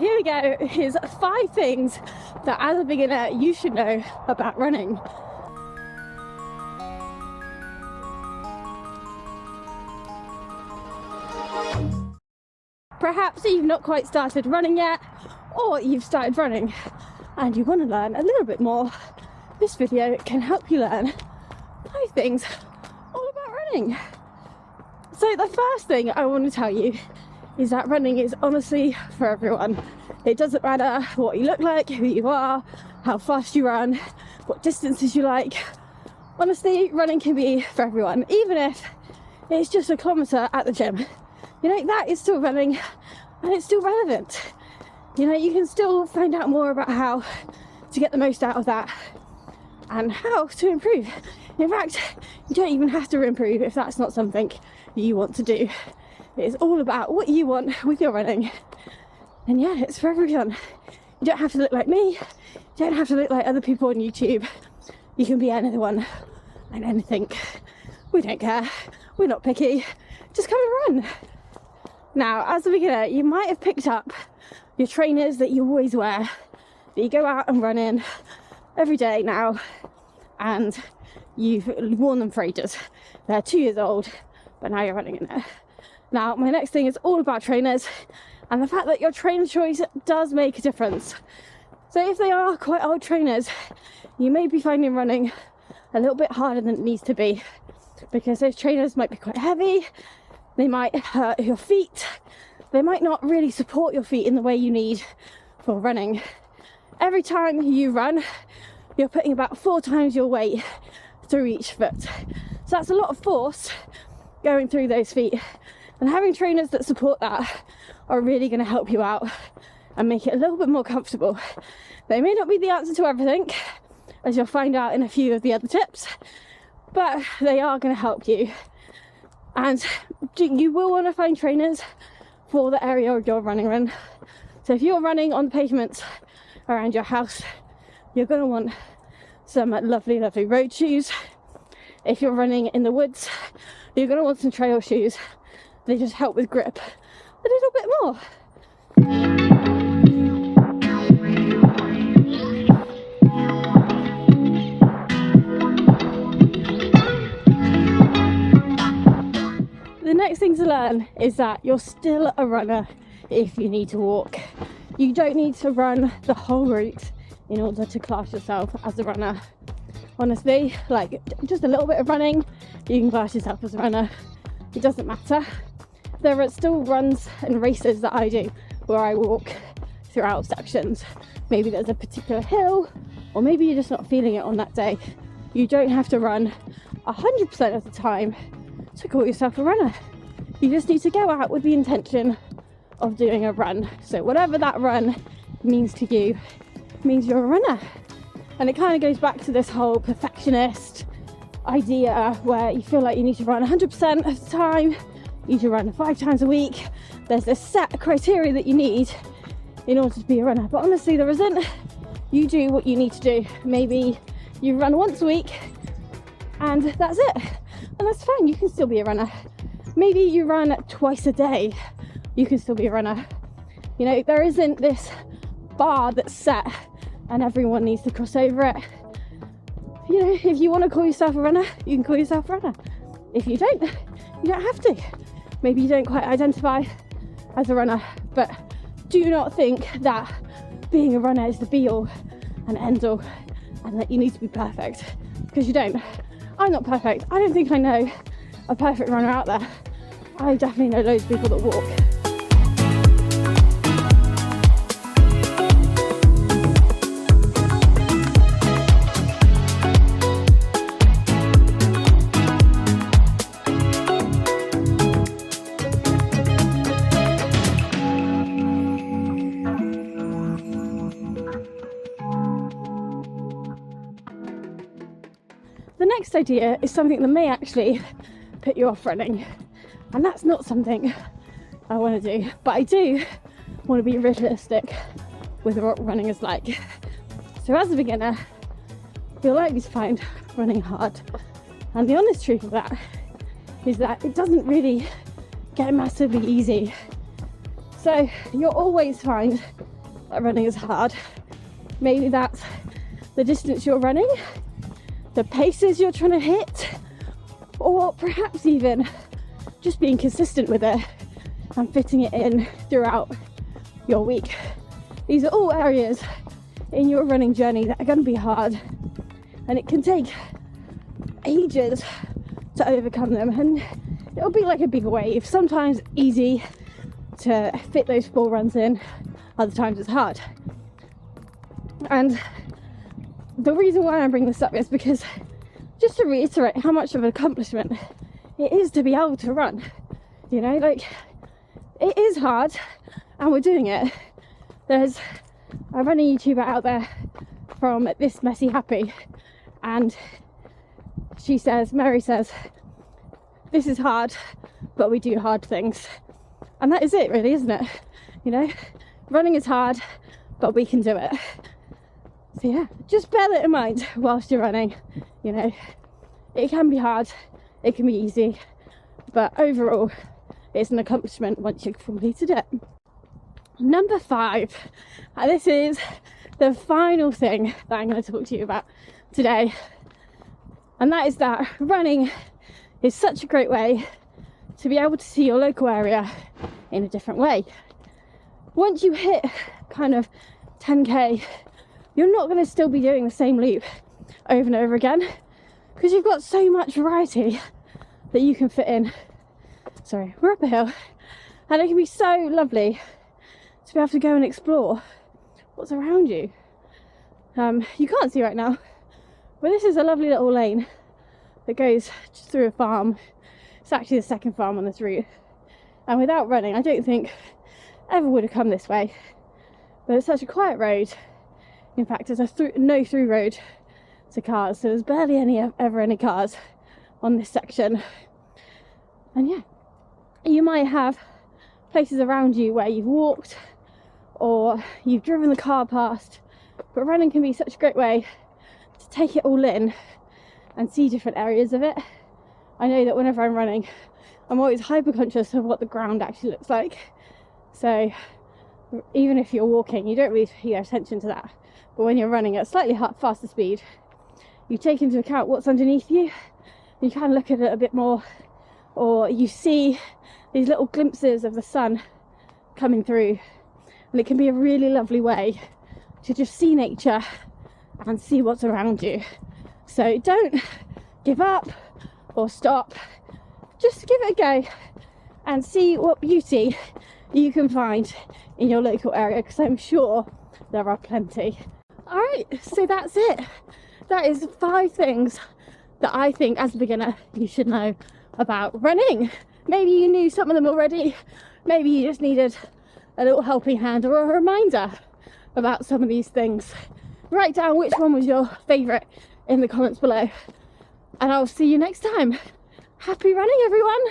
here we go. Here's 5 things that as a beginner you should know about running. Perhaps you've not quite started running yet, or you've started running and you want to learn a little bit more. This video can help you learn 5 things all about running. So the first thing I want to tell you is that running is honestly for everyone. It doesn't matter what you look like, who you are, how fast you run, what distances you like. Honestly, running can be for everyone, even if it's just a kilometre at the gym. You know, that is still running and it's still relevant. You know, you can still find out more about how to get the most out of that and how to improve. In fact, you don't even have to improve if that's not something you want to do. It's all about what you want with your running. And yeah, it's for everyone. You don't have to look like me. You don't have to look like other people on YouTube. You can be anyone and anything. We don't care. We're not picky. Just come and run. Now, as a beginner, you might have picked up your trainers that you always wear, that you go out and run in every day now, and you've worn them for ages. They're 2 years old, but now you're running in it. Now, my next thing is all about trainers and the fact that your trainer choice does make a difference. So if they are quite old trainers, you may be finding running a little bit harder than it needs to be, because those trainers might be quite heavy. They might hurt your feet. They might not really support your feet in the way you need for running. Every time you run, you're putting about 4 times your weight through each foot. So that's a lot of force going through those feet. And having trainers that support that are really going to help you out and make it a little bit more comfortable. They may not be the answer to everything, as you'll find out in a few of the other tips, but they are going to help you. And you will want to find trainers for the area you're running in. So if you're running on the pavements around your house, you're going to want some lovely road shoes. If you're running in the woods, you're going to want some trail shoes. They just help with grip a little bit more. The next thing to learn is that you're still a runner if you need to walk. You don't need to run the whole route in order to class yourself as a runner. Honestly, like just a little bit of running, you can class yourself as a runner. It doesn't matter. There are still runs and races that I do where I walk throughout sections. Maybe there's a particular hill, or maybe you're just not feeling it on that day. You don't have to run 100% of the time to call yourself a runner. You just need to go out with the intention of doing a run. So whatever that run means to you, means you're a runner. And it kind of goes back to this whole perfectionist idea where you feel like you need to run 100% of the time, you need to run 5 times a week. There's this set criteria that you need in order to be a runner, but honestly there isn't. You do what you need to do. Maybe you run once a week and that's it, and that's fine. You can still be a runner. Maybe you run twice a day, you can still be a runner. You know, there isn't this bar that's set and everyone needs to cross over it. You know, if you want to call yourself a runner, you can call yourself a runner. If you don't, you don't have to. Maybe you don't quite identify as a runner, but do not think that being a runner is the be all and end all and that you need to be perfect, because you don't. I'm not perfect. I don't think I know a perfect runner out there. I definitely know loads of people that walk. The next idea is something that may actually put you off running, and that's not something I want to do, but I do want to be realistic with what running is like. So as a beginner, you're likely to find running hard, and the honest truth of that is that it doesn't really get massively easy. So you'll always find that running is hard. Maybe that's the distance you're running, the paces you're trying to hit, or perhaps even just being consistent with it and fitting it in throughout your week. These are all areas in your running journey that are going to be hard, and it can take ages to overcome them, and it'll be like a big wave. Sometimes easy to fit those full runs in, other times it's hard. And the reason why I bring this up is because, just to reiterate how much of an accomplishment it is to be able to run. You know, like, it is hard and we're doing it. There's a running YouTuber out there from This Messy Happy, and she says, Mary says, this is hard, but we do hard things. And that is it really, isn't it? You know, running is hard, but we can do it. So yeah, just bear that in mind whilst you're running. You know, it can be hard, it can be easy, but overall it's an accomplishment once you've completed it. Number 5, and this is the final thing that I'm going to talk to you about today, and that is that running is such a great way to be able to see your local area in a different way. Once you hit kind of 10k, you're not going to still be doing the same loop over and over again, because you've got so much variety that you can fit in. Sorry, we're up a hill, and it can be so lovely to be able to go and explore what's around you. You can't see right now, but this is a lovely little lane that goes just through a farm. It's actually the second farm on this route, and without running I don't think ever would have come this way. But it's such a quiet road. In fact, there's a no through road to cars, so there's barely ever any cars on this section. And yeah, you might have places around you where you've walked or you've driven the car past, but running can be such a great way to take it all in and see different areas of it. I know that whenever I'm running, I'm always hyper conscious of what the ground actually looks like. So even if you're walking, you don't really pay attention to that. But when you're running at slightly faster speed, you take into account what's underneath you. You can look at it a bit more, or you see these little glimpses of the sun coming through, and it can be a really lovely way to just see nature and see what's around you. So don't give up or stop, just give it a go and see what beauty you can find in your local area, because I'm sure there are plenty. Alright, so that's it. That is 5 things that I think as a beginner you should know about running. Maybe you knew some of them already, maybe you just needed a little helping hand or a reminder about some of these things. Write down which one was your favourite in the comments below, and I'll see you next time. Happy running, everyone!